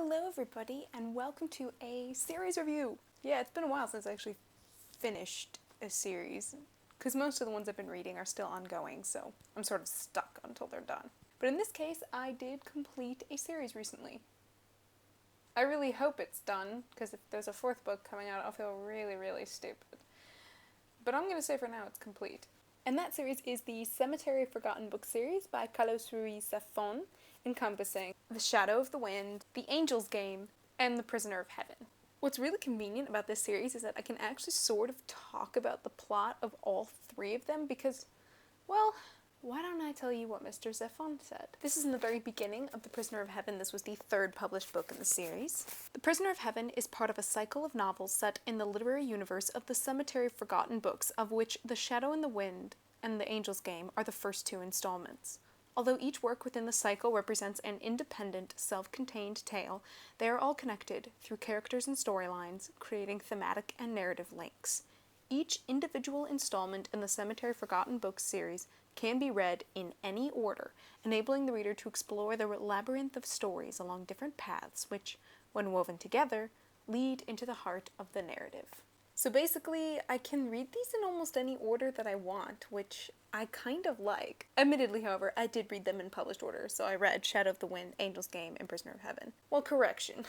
Hello everybody and welcome to a series review. Yeah, it's been a while since I actually finished a series, because most of the ones I've been reading are still ongoing, so I'm sort of stuck until they're done. But in this case, I did complete a series recently. I really hope it's done, because if there's a fourth book coming out, I'll feel really, really stupid. But I'm going to say for now it's complete. And that series is the Cemetery of Forgotten Books series by Ruiz, Zafon, encompassing The Shadow of the Wind, The Angel's Game, and The Prisoner of Heaven. What's really convenient about this series is that I can actually sort of talk about the plot of all three of them because, well, why don't I tell you what Mr. Zafon said? This is in the very beginning of The Prisoner of Heaven. This was the third published book in the series. The Prisoner of Heaven is part of a cycle of novels set in the literary universe of the Cemetery of Forgotten Books, of which The Shadow and the Wind and The Angel's Game are the first two installments. Although each work within the cycle represents an independent, self-contained tale, they are all connected through characters and storylines, creating thematic and narrative links. Each individual installment in the Cemetery of Forgotten Books series can be read in any order, enabling the reader to explore the labyrinth of stories along different paths which, when woven together, lead into the heart of the narrative. So basically, I can read these in almost any order that I want, which I kind of like. Admittedly, however, I did read them in published order, so I read Shadow of the Wind, Angel's Game, and Prisoner of Heaven. Well, correction.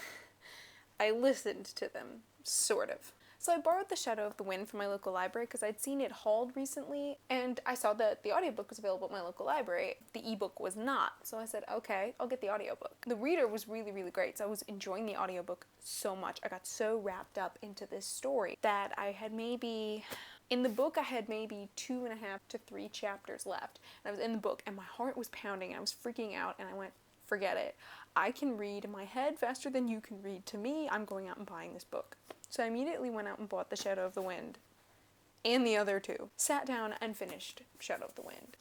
I listened to them, sort of. So I borrowed The Shadow of the Wind from my local library because I'd seen it hauled recently, and I saw that the audiobook was available at my local library. The ebook was not, so I said, okay, I'll get the audiobook. The reader was really, really great, so I was enjoying the audiobook so much. I got so wrapped up into this story that I had maybe... In the book, I had maybe 2.5 to 3 chapters left, and I was in the book, and my heart was pounding, and I was freaking out, and I went, forget it. I can read in my head faster than you can read to me. I'm going out and buying this book. So I immediately went out and bought The Shadow of the Wind, and the other two. Sat down and finished Shadow of the Wind.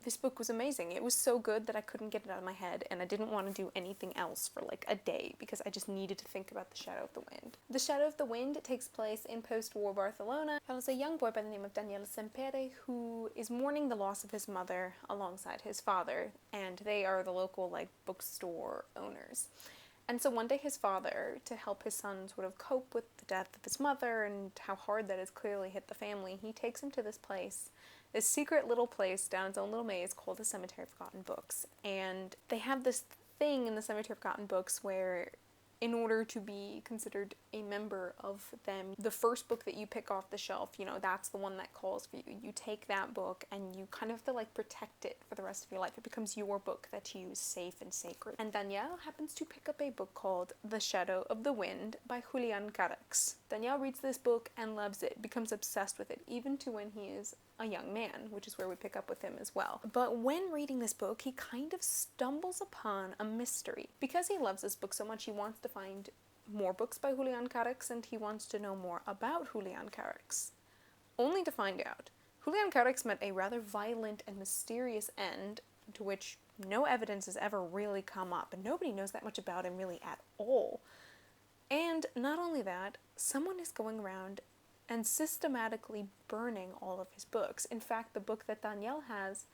This book was amazing. It was so good that I couldn't get it out of my head, and I didn't want to do anything else for like a day because I just needed to think about The Shadow of the Wind. The Shadow of the Wind takes place in post-war Barcelona. There was a young boy by the name of Daniel Sempere who is mourning the loss of his mother alongside his father, and they are the local like bookstore owners. And so one day his father, to help his son sort of cope with the death of his mother and how hard that has clearly hit the family, he takes him to this place, this secret little place down its own little maze called the Cemetery of Forgotten Books. And they have this thing in the Cemetery of Forgotten Books where, in order to be considered a member of them, the first book that you pick off the shelf, you know, that's the one that calls for you. You take that book and you kind of have to like protect it for the rest of your life. It becomes your book that you use safe and sacred. And Daniel happens to pick up a book called The Shadow of the Wind by Julián Carax. Daniel reads this book and loves it, becomes obsessed with it, even to when he is a young man, which is where we pick up with him as well. But when reading this book, he kind of stumbles upon a mystery. Because he loves this book so much, he wants to find more books by Julián Carax, and he wants to know more about Julián Carax. Only to find out, Julián Carax met a rather violent and mysterious end, to which no evidence has ever really come up, and nobody knows that much about him really at all. And not only that, someone is going around and systematically burning all of his books. In fact, the book that Daniel has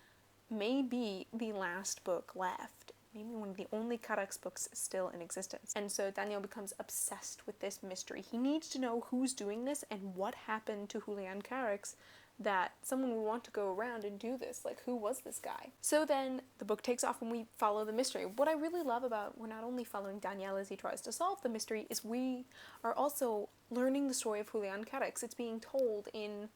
may be the last book left. Maybe one of the only Carax books still in existence. And so Daniel becomes obsessed with this mystery. He needs to know who's doing this and what happened to Julián Carax that someone would want to go around and do this. Like, who was this guy? So then the book takes off and we follow the mystery. What I really love about we're not only following Daniel as he tries to solve the mystery, is we are also learning the story of Julián Carax. It's being told in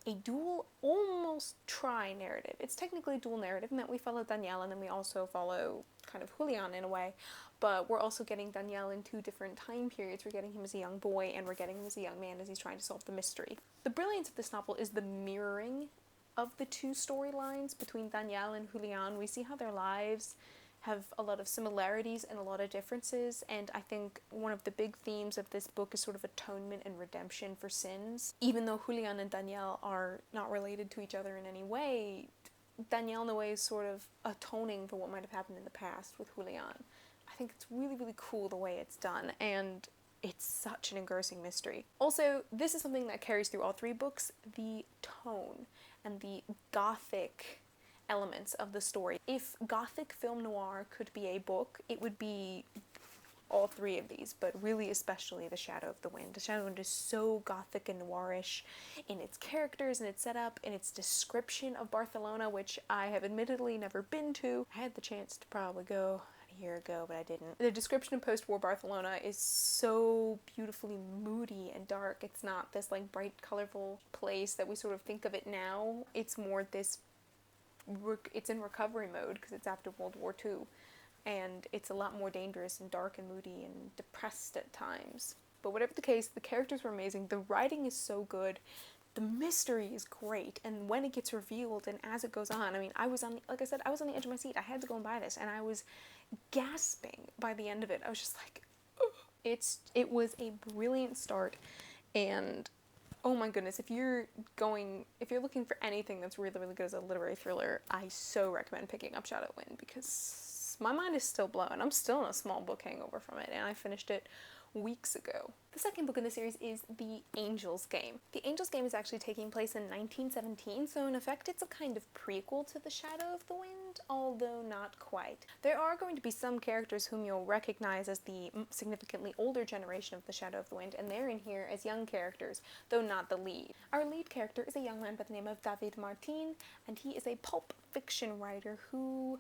a dual, almost tri-narrative. It's technically a dual narrative in that we follow Daniel and then we also follow kind of Julián in a way, but we're also getting Daniel in 2 different time periods. We're getting him as a young boy and we're getting him as a young man as he's trying to solve the mystery. The brilliance of this novel is the mirroring of the 2 storylines between Daniel and Julián. We see how their lives have a lot of similarities and a lot of differences, and I think one of the big themes of this book is sort of atonement and redemption for sins. Even though Julián and Daniel are not related to each other in any way, Daniel in a way is sort of atoning for what might have happened in the past with Julián. I think it's really, really cool the way it's done, and it's such an engrossing mystery. Also, this is something that carries through all 3 books, the tone and the gothic elements of the story. If gothic film noir could be a book, it would be all three of these, but really especially The Shadow of the Wind. The Shadow of the Wind is so gothic and noirish in its characters and its setup and its description of Barcelona, which I have admittedly never been to. I had the chance to probably go a year ago, but I didn't. The description of post-war Barcelona is so beautifully moody and dark. It's not this like bright, colorful place that we sort of think of it now. It's more this, it's in recovery mode because it's after World War II. And it's a lot more dangerous and dark and moody and depressed at times. But whatever the case, the characters were amazing, the writing is so good, the mystery is great, and when it gets revealed and as it goes on, I mean, I was on the edge of my seat. I had to go and buy this, and I was gasping by the end of it. I was just like, ugh. It was a brilliant start, and oh my goodness, if you're looking for anything that's really, really good as a literary thriller, I so recommend picking up Shadow of the Wind, because my mind is still blown. I'm still in a small book hangover from it, and I finished it weeks ago. The second book in the series is The Angel's Game. The Angel's Game is actually taking place in 1917, so in effect it's a kind of prequel to The Shadow of the Wind, although not quite. There are going to be some characters whom you'll recognize as the significantly older generation of The Shadow of the Wind, and they're in here as young characters, though not the lead. Our lead character is a young man by the name of David Martin, and he is a pulp fiction writer who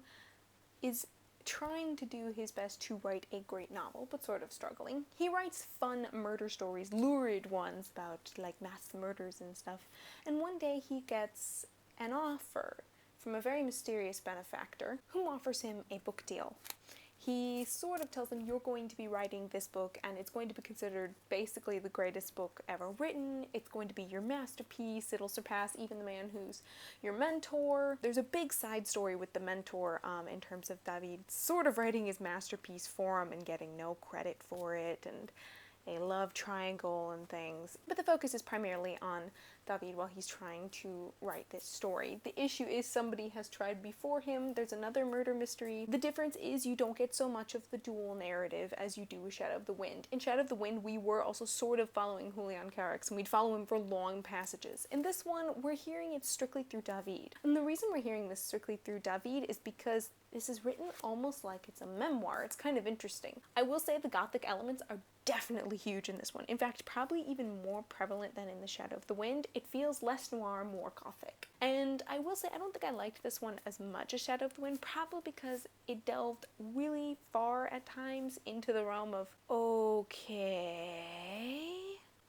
is trying to do his best to write a great novel, but sort of struggling. He writes fun murder stories, lurid ones about like mass murders and stuff, and one day he gets an offer from a very mysterious benefactor who offers him a book deal. He sort of tells him, you're going to be writing this book and it's going to be considered basically the greatest book ever written. It's going to be your masterpiece. It'll surpass even the man who's your mentor. There's a big side story with the mentor in terms of David sort of writing his masterpiece for him and getting no credit for it, and a love triangle and things. But the focus is primarily on David while he's trying to write this story. The issue is somebody has tried before him. There's another murder mystery. The difference is you don't get so much of the dual narrative as you do with Shadow of the Wind. In Shadow of the Wind, we were also sort of following Julián Carax, and we'd follow him for long passages. In this one, we're hearing it strictly through David. And the reason we're hearing this strictly through David is because this is written almost like it's a memoir. It's kind of interesting. I will say the gothic elements are definitely huge in this one. In fact, probably even more prevalent than in The Shadow of the Wind. It feels less noir, more gothic. And I will say, I don't think I liked this one as much as Shadow of the Wind, probably because it delved really far at times into the realm of, okay.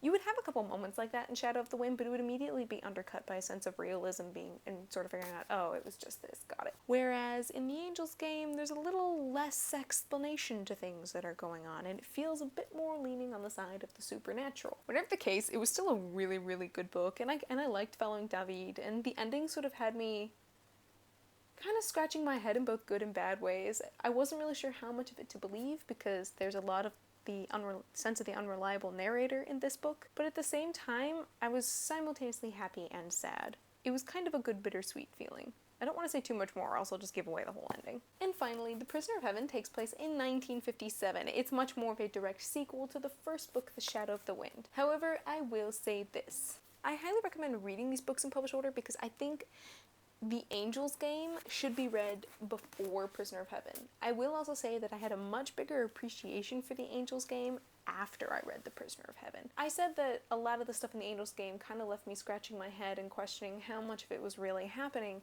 You would have a couple moments like that in Shadow of the Wind, but it would immediately be undercut by a sense of realism and sort of figuring out, oh, it was just this, got it. Whereas in The Angel's Game, there's a little less explanation to things that are going on, and it feels a bit more leaning on the side of the supernatural. Whatever the case, it was still a really, really good book, and I liked following David, and the ending sort of had me kind of scratching my head in both good and bad ways. I wasn't really sure how much of it to believe, because there's a lot of the sense of the unreliable narrator in this book, but at the same time, I was simultaneously happy and sad. It was kind of a good bittersweet feeling. I don't want to say too much more, or else I'll just give away the whole ending. And finally, The Prisoner of Heaven takes place in 1957. It's much more of a direct sequel to the first book, The Shadow of the Wind. However, I will say this. I highly recommend reading these books in published order because I think The Angel's Game should be read before Prisoner of Heaven. I will also say that I had a much bigger appreciation for The Angel's Game after I read The Prisoner of Heaven. I said that a lot of the stuff in The Angel's Game kind of left me scratching my head and questioning how much of it was really happening,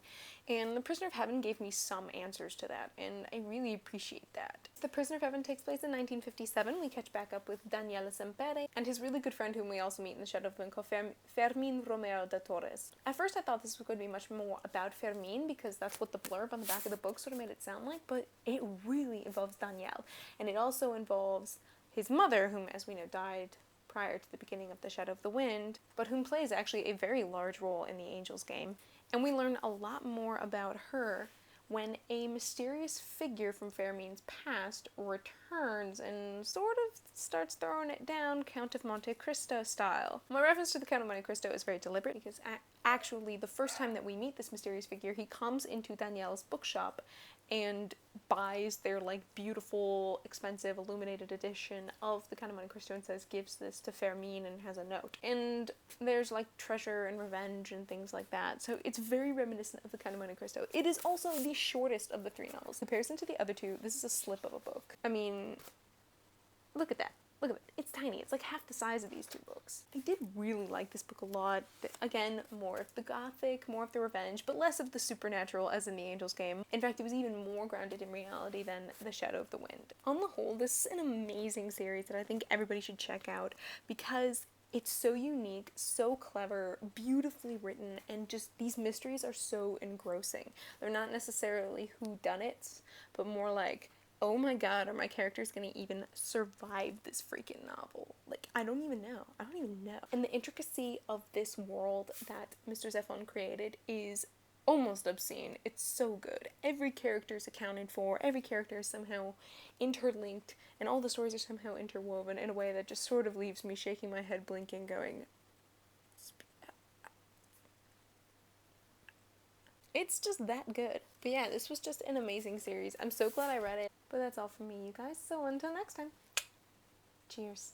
and The Prisoner of Heaven gave me some answers to that, and I really appreciate that. The Prisoner of Heaven takes place in 1957. We catch back up with Daniel Sempere and his really good friend whom we also meet in The Shadow of the Wind called Fermin Romero de Torres. At first I thought this was going to be much more about Fermin because that's what the blurb on the back of the book sort of made it sound like, but it really involves Daniel, and it also involves his mother, whom, as we know, died prior to the beginning of The Shadow of the Wind, but whom plays actually a very large role in The Angel's Game. And we learn a lot more about her when a mysterious figure from Fermin's past returns and sort of starts throwing it down Count of Monte Cristo style. My reference to the Count of Monte Cristo is very deliberate because actually the first time that we meet this mysterious figure, he comes into Danielle's bookshop and buys their like beautiful, expensive, illuminated edition of the Count of Monte Cristo and says, gives this to Fermin and has a note. And there's like treasure and revenge and things like that. So it's very reminiscent of the Count of Monte Cristo. It is also the shortest of the three novels. In comparison to the other two, this is a slip of a book. I mean, look at that. Look at it. It's tiny. It's like half the size of these two books. I did really like this book a lot. Again, more of the gothic, more of the revenge, but less of the supernatural as in the Angel's Game. In fact, it was even more grounded in reality than The Shadow of the Wind. On the whole, this is an amazing series that I think everybody should check out because it's so unique, so clever, beautifully written, and just these mysteries are so engrossing. They're not necessarily whodunits, but more like, oh my god, are my characters gonna even survive this freaking novel? Like, I don't even know. And the intricacy of this world that Mr. Zafon created is almost obscene. It's so good. Every character is accounted for, every character is somehow interlinked, and all the stories are somehow interwoven in a way that just sort of leaves me shaking my head, blinking, going, it's just that good. But yeah, this was just an amazing series. I'm so glad I read it. But that's all from me, you guys. So until next time, cheers.